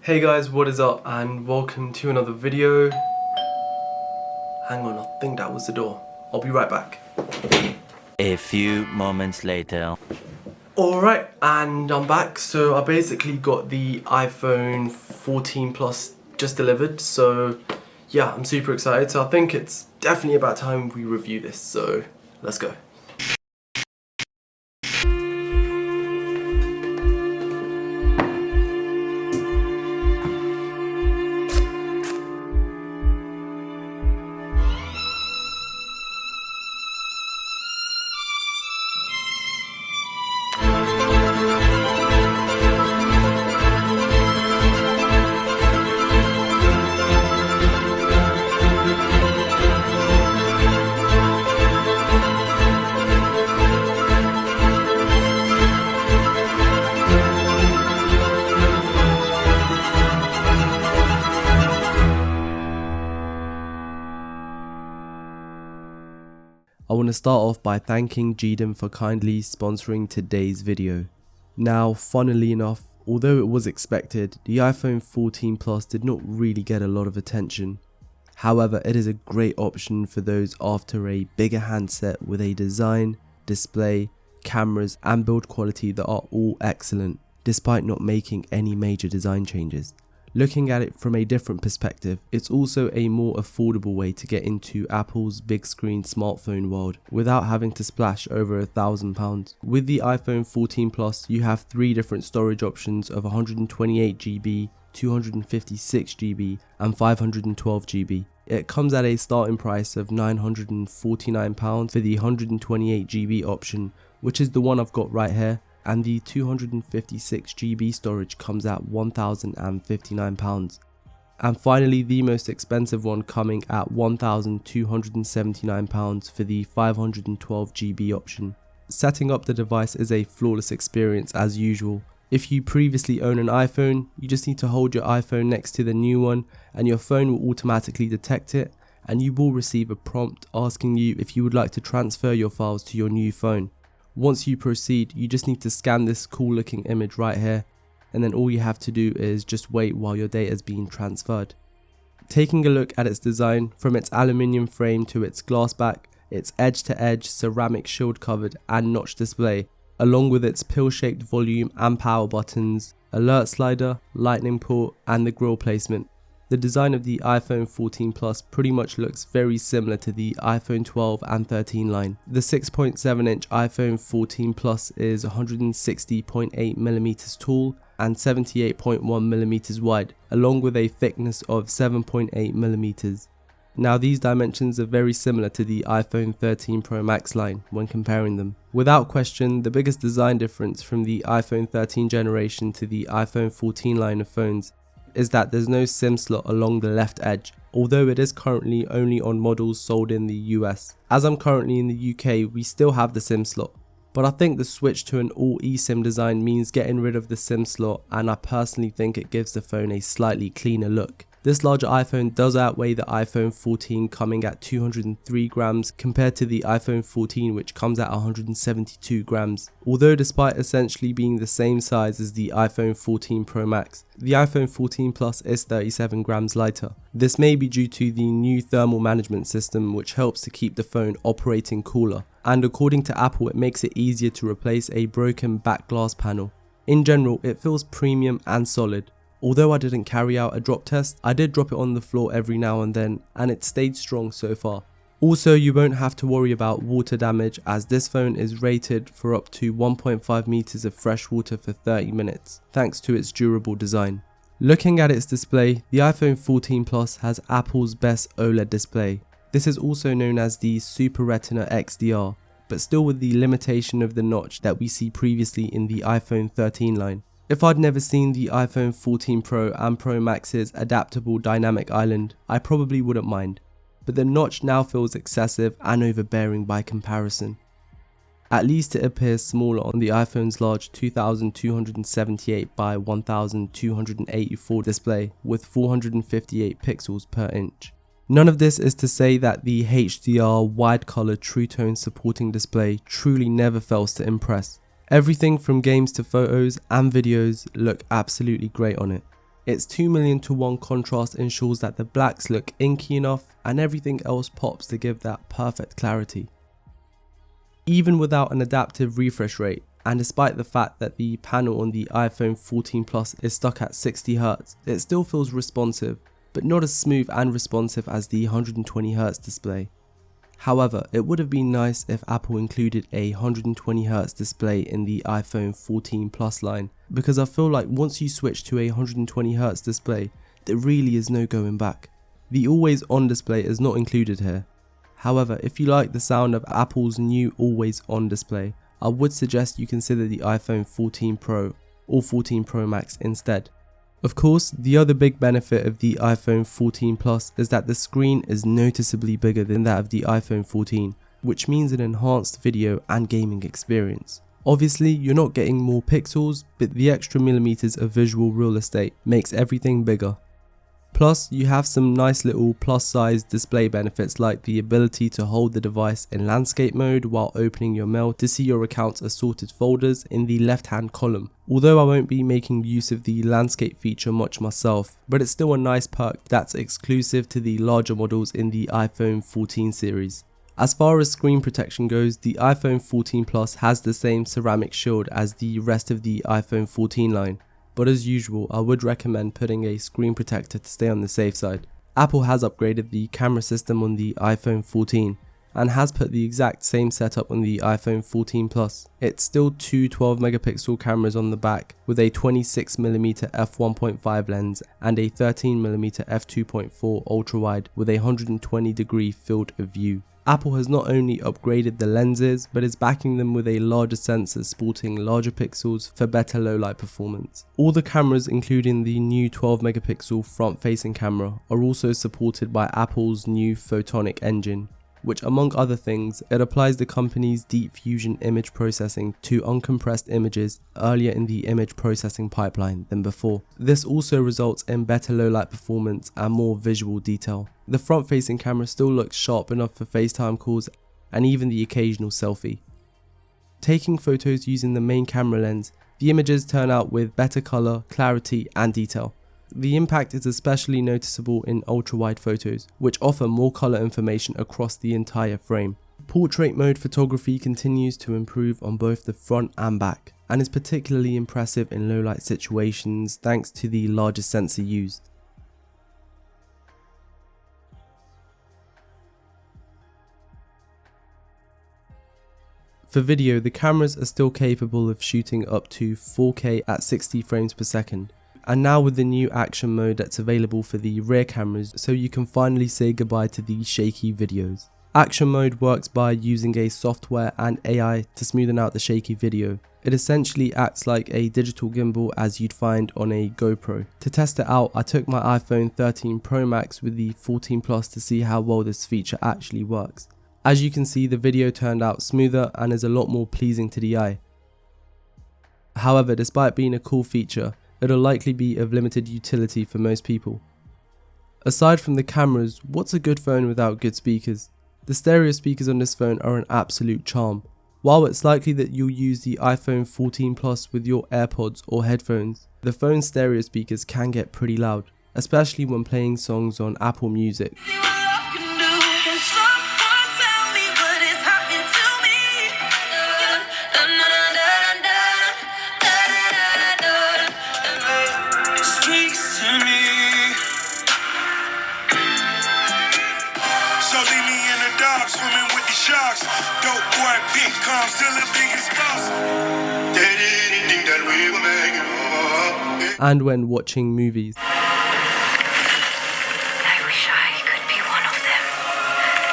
Hey guys, what is up and welcome to another video. Hang on, I think that was the door. I'll be right back. A few moments later. Alright, and I'm back. So I basically got the iPhone 14 Plus just delivered. So yeah, I'm super excited. So I think it's definitely about time we review this. So let's go. I want to start off by thanking GDM for kindly sponsoring today's video. Now, funnily enough, although it was expected, the iPhone 14 Plus did not really get a lot of attention. However, it is a great option for those after a bigger handset with a design, display, cameras and build quality that are all excellent, despite not making any major design changes. Looking at it from a different perspective, it's also a more affordable way to get into Apple's big screen smartphone world without having to splash over £1,000. With the iPhone 14 Plus, you have 3 different storage options of 128GB, 256GB and 512GB. It comes at a starting price of £949 for the 128GB option, which is the one I've got right here. And the 256GB storage comes at £1,059. And finally, the most expensive one coming at £1,279 for the 512GB option. Setting up the device is a flawless experience as usual. If you previously own an iPhone, you just need to hold your iPhone next to the new one and your phone will automatically detect it, and you will receive a prompt asking you if you would like to transfer your files to your new phone. Once you proceed, you just need to scan this cool looking image right here, and then all you have to do is just wait while your data is being transferred. Taking a look at its design, from its aluminium frame to its glass back, its edge to edge ceramic shield covered and notch display, along with its pill shaped volume and power buttons, alert slider, lightning port and the grill placement. The design of the iPhone 14 Plus pretty much looks very similar to the iPhone 12 and 13 line. The 6.7-inch iPhone 14 Plus is 160.8mm tall and 78.1mm wide, along with a thickness of 7.8mm. Now these dimensions are very similar to the iPhone 13 Pro Max line when comparing them. Without question, the biggest design difference from the iPhone 13 generation to the iPhone 14 line of phones is that there's no SIM slot along the left edge, although it is currently only on models sold in the US. As I'm currently in the UK, we still have the SIM slot, but I think the switch to an all eSIM design means getting rid of the SIM slot, and I personally think it gives the phone a slightly cleaner look. This larger iPhone does outweigh the iPhone 14 coming at 203 grams compared to the iPhone 14 which comes at 172 grams. Although despite essentially being the same size as the iPhone 14 Pro Max, the iPhone 14 Plus is 37 grams lighter. This may be due to the new thermal management system which helps to keep the phone operating cooler, and according to Apple it makes it easier to replace a broken back glass panel. In general, it feels premium and solid. Although I didn't carry out a drop test, I did drop it on the floor every now and then, and it stayed strong so far. Also, you won't have to worry about water damage as this phone is rated for up to 1.5 meters of fresh water for 30 minutes, thanks to its durable design. Looking at its display, the iPhone 14 Plus has Apple's best OLED display. This is also known as the Super Retina XDR, but still with the limitation of the notch that we see previously in the iPhone 13 line. If I'd never seen the iPhone 14 Pro and Pro Max's adaptable dynamic island, I probably wouldn't mind, but the notch now feels excessive and overbearing by comparison. At least it appears smaller on the iPhone's large 2278 by 1284 display with 458 pixels per inch. None of this is to say that the HDR wide color true tone supporting display truly never fails to impress. Everything from games to photos and videos look absolutely great on it. Its 2,000,000:1 contrast ensures that the blacks look inky enough and everything else pops to give that perfect clarity. Even without an adaptive refresh rate, and despite the fact that the panel on the iPhone 14 Plus is stuck at 60Hz, it still feels responsive, but not as smooth and responsive as the 120Hz display. However, it would have been nice if Apple included a 120Hz display in the iPhone 14 Plus line, because I feel like once you switch to a 120Hz display, there really is no going back. The always on display is not included here. However, if you like the sound of Apple's new always on display, I would suggest you consider the iPhone 14 Pro or 14 Pro Max instead. Of course, the other big benefit of the iPhone 14 Plus is that the screen is noticeably bigger than that of the iPhone 14, which means an enhanced video and gaming experience. Obviously, you're not getting more pixels, but the extra millimeters of visual real estate makes everything bigger. Plus, you have some nice little plus size display benefits like the ability to hold the device in landscape mode while opening your mail to see your account's assorted folders in the left hand column. Although I won't be making use of the landscape feature much myself, but it's still a nice perk that's exclusive to the larger models in the iPhone 14 series. As far as screen protection goes, the iPhone 14 Plus has the same ceramic shield as the rest of the iPhone 14 line. But as usual, I would recommend putting a screen protector to stay on the safe side. Apple has upgraded the camera system on the iPhone 14 and has put the exact same setup on the iPhone 14 Plus. It's still two 12-megapixel cameras on the back with a 26mm f1.5 lens and a 13mm f2.4 ultra-wide with a 120-degree field of view. Apple has not only upgraded the lenses, but is backing them with a larger sensor sporting larger pixels for better low light performance. All the cameras, including the new 12-megapixel front-facing camera, are also supported by Apple's new photonic engine, which among other things, it applies the company's deep fusion image processing to uncompressed images earlier in the image processing pipeline than before. This also results in better low light performance and more visual detail. The front facing camera still looks sharp enough for FaceTime calls and even the occasional selfie. Taking photos using the main camera lens, the images turn out with better color, clarity and detail. The impact is especially noticeable in ultra-wide photos, which offer more color information across the entire frame. Portrait mode photography continues to improve on both the front and back, and is particularly impressive in low light situations thanks to the larger sensor used. For video, the cameras are still capable of shooting up to 4K at 60 frames per second. And now with the new action mode that's available for the rear cameras, so you can finally say goodbye to the shaky videos. Action mode works by using a software and AI to smoothen out the shaky video. It essentially acts like a digital gimbal as you'd find on a GoPro. To test it out, I took my iPhone 13 Pro Max with the 14 Plus to see how well this feature actually works. As you can see, the video turned out smoother and is a lot more pleasing to the eye. However, despite being a cool feature, it'll likely be of limited utility for most people. Aside from the cameras, what's a good phone without good speakers? The stereo speakers on this phone are an absolute charm. While it's likely that you'll use the iPhone 14 Plus with your AirPods or headphones, the phone's stereo speakers can get pretty loud, especially when playing songs on Apple Music. And when watching movies. I wish I could be one of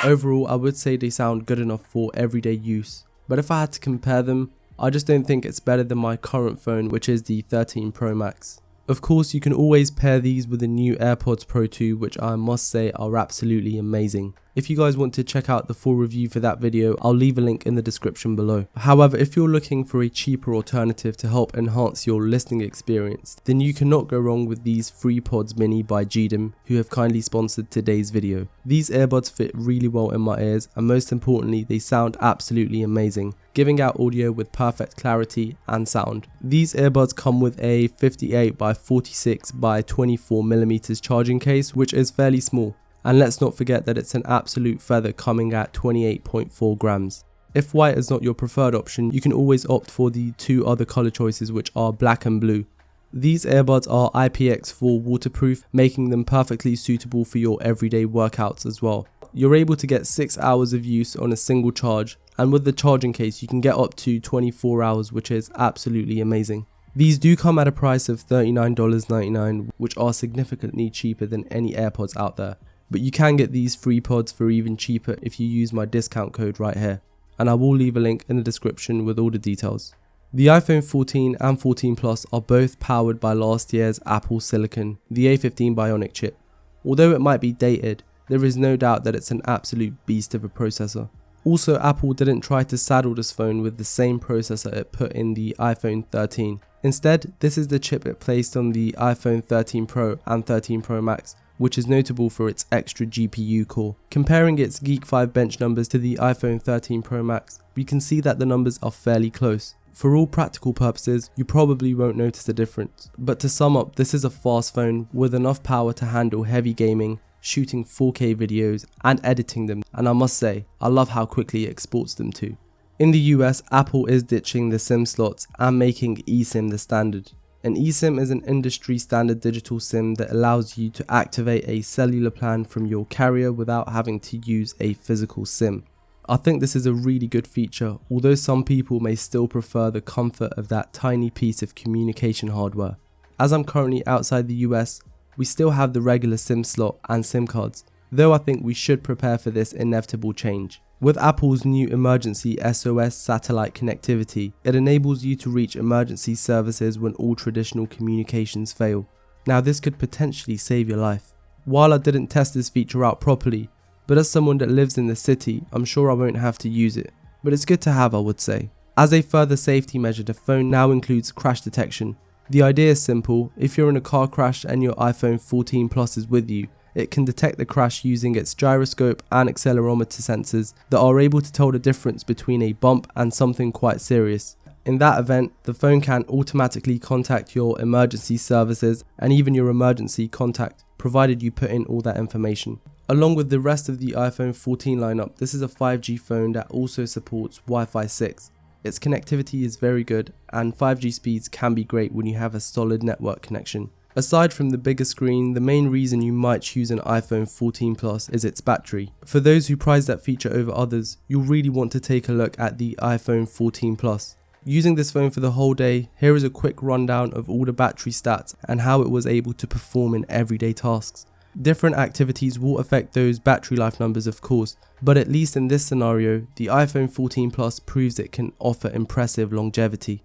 them. Overall, I would say they sound good enough for everyday use, but if I had to compare them, I just don't think it's better than my current phone, which is the 13 Pro Max. Of course, you can always pair these with the new AirPods Pro 2, which I must say are absolutely amazing. If you guys want to check out the full review for that video, I'll leave a link in the description below. However, if you're looking for a cheaper alternative to help enhance your listening experience, then you cannot go wrong with these FreePods Mini by GDM, who have kindly sponsored today's video. These earbuds fit really well in my ears, and most importantly, they sound absolutely amazing, giving out audio with perfect clarity and sound. These earbuds come with a 58 by 46 by 24mm charging case, which is fairly small. And let's not forget that it's an absolute feather, coming at 28.4 grams. If white is not your preferred option, you can always opt for the two other color choices, which are black and blue. These earbuds are IPX4 waterproof, making them perfectly suitable for your everyday workouts as well. You're able to get 6 hours of use on a single charge, and with the charging case you can get up to 24 hours, which is absolutely amazing. These do come at a price of $39.99, which are significantly cheaper than any AirPods out there. But you can get these FreePods for even cheaper if you use my discount code right here, and I will leave a link in the description with all the details. The iPhone 14 and 14 Plus are both powered by last year's Apple Silicon, the A15 Bionic chip. Although it might be dated, there is no doubt that it's an absolute beast of a processor. Also, Apple didn't try to saddle this phone with the same processor it put in the iPhone 13. Instead, this is the chip it placed on the iPhone 13 Pro and 13 Pro Max, which is notable for its extra GPU core. Comparing its Geek 5 bench numbers to the iPhone 13 Pro Max, we can see that the numbers are fairly close. For all practical purposes, you probably won't notice a difference. But to sum up, this is a fast phone with enough power to handle heavy gaming, shooting 4K videos and editing them, and I must say, I love how quickly it exports them too. In the US, Apple is ditching the SIM slots and making eSIM the standard. An eSIM is an industry standard digital SIM that allows you to activate a cellular plan from your carrier without having to use a physical SIM. I think this is a really good feature, although some people may still prefer the comfort of that tiny piece of communication hardware. As I'm currently outside the US, we still have the regular SIM slot and SIM cards, though I think we should prepare for this inevitable change. With Apple's new emergency SOS satellite connectivity, it enables you to reach emergency services when all traditional communications fail. Now this could potentially save your life. While I didn't test this feature out properly, but as someone that lives in the city, I'm sure I won't have to use it. But it's good to have, I would say. As a further safety measure, the phone now includes crash detection. The idea is simple: if you're in a car crash and your iPhone 14 Plus is with you, it can detect the crash using its gyroscope and accelerometer sensors that are able to tell the difference between a bump and something quite serious. In that event, the phone can automatically contact your emergency services and even your emergency contact, provided you put in all that information. Along with the rest of the iPhone 14 lineup, this is a 5G phone that also supports Wi-Fi 6. Its connectivity is very good, and 5G speeds can be great when you have a solid network connection. Aside from the bigger screen, the main reason you might choose an iPhone 14 Plus is its battery. For those who prize that feature over others, you'll really want to take a look at the iPhone 14 Plus. Using this phone for the whole day, here is a quick rundown of all the battery stats and how it was able to perform in everyday tasks. Different activities will affect those battery life numbers, of course, but at least in this scenario, the iPhone 14 Plus proves it can offer impressive longevity.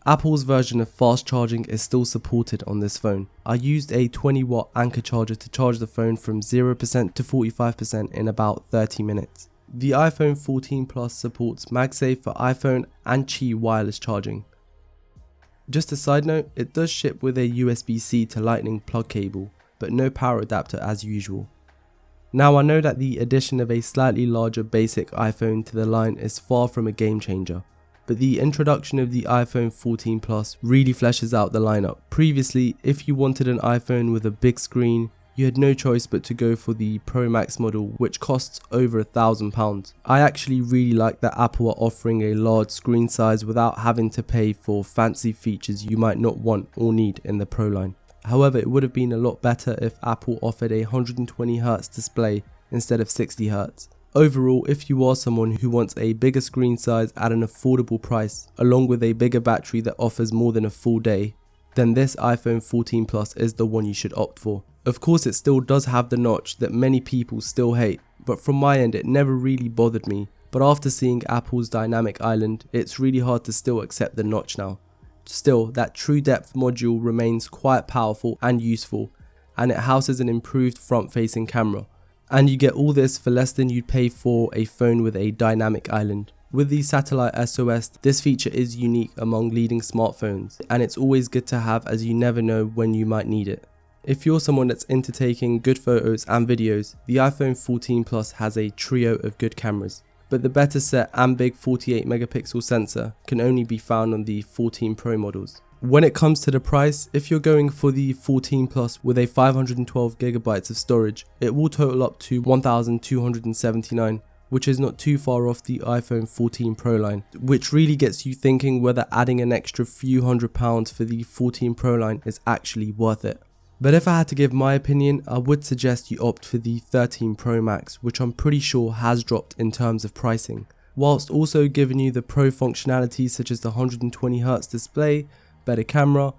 Apple's version of fast charging is still supported on this phone. I used a 20-watt Anker charger to charge the phone from 0% to 45% in about 30 minutes. The iPhone 14 Plus supports MagSafe for iPhone and Qi wireless charging. Just a side note, it does ship with a USB-C to Lightning plug cable, but no power adapter as usual. Now I know that the addition of a slightly larger basic iPhone to the line is far from a game changer, but the introduction of the iPhone 14 Plus really fleshes out the lineup. Previously, if you wanted an iPhone with a big screen, you had no choice but to go for the Pro Max model, which costs over £1,000. I actually really like that Apple are offering a large screen size without having to pay for fancy features you might not want or need in the Pro line. However, it would have been a lot better if Apple offered a 120Hz display instead of 60Hz. Overall, if you are someone who wants a bigger screen size at an affordable price, along with a bigger battery that offers more than a full day, then this iPhone 14 Plus is the one you should opt for. Of course, it still does have the notch that many people still hate, but from my end it never really bothered me. But after seeing Apple's dynamic island, it's really hard to still accept the notch now. Still, that true depth module remains quite powerful and useful, and it houses an improved front-facing camera. And you get all this for less than you'd pay for a phone with a dynamic island. With the satellite SOS, this feature is unique among leading smartphones, and it's always good to have as you never know when you might need it. If you're someone that's into taking good photos and videos, the iPhone 14 Plus has a trio of good cameras, but the better set and big 48 megapixel sensor can only be found on the 14 Pro models. When it comes to the price, if you're going for the 14 Plus with a 512 gigabytes of storage, it will total up to $1,279, which is not too far off the iPhone 14 Pro line, which really gets you thinking whether adding an extra few £100 for the 14 Pro line is actually worth it. But if I had to give my opinion, I would suggest you opt for the 13 Pro Max, which I'm pretty sure has dropped in terms of pricing, whilst also giving you the Pro functionalities such as the 120Hz display, better camera,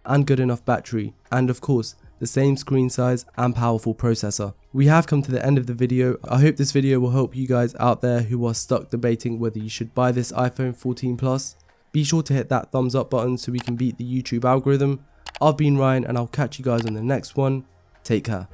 and good enough battery, and of course, the same screen size and powerful processor. We have come to the end of the video. I hope this video will help you guys out there who are stuck debating whether you should buy this iPhone 14 Plus. Be sure to hit that thumbs up button so we can beat the YouTube algorithm. I've been Ryan and I'll catch you guys on the next one. Take care.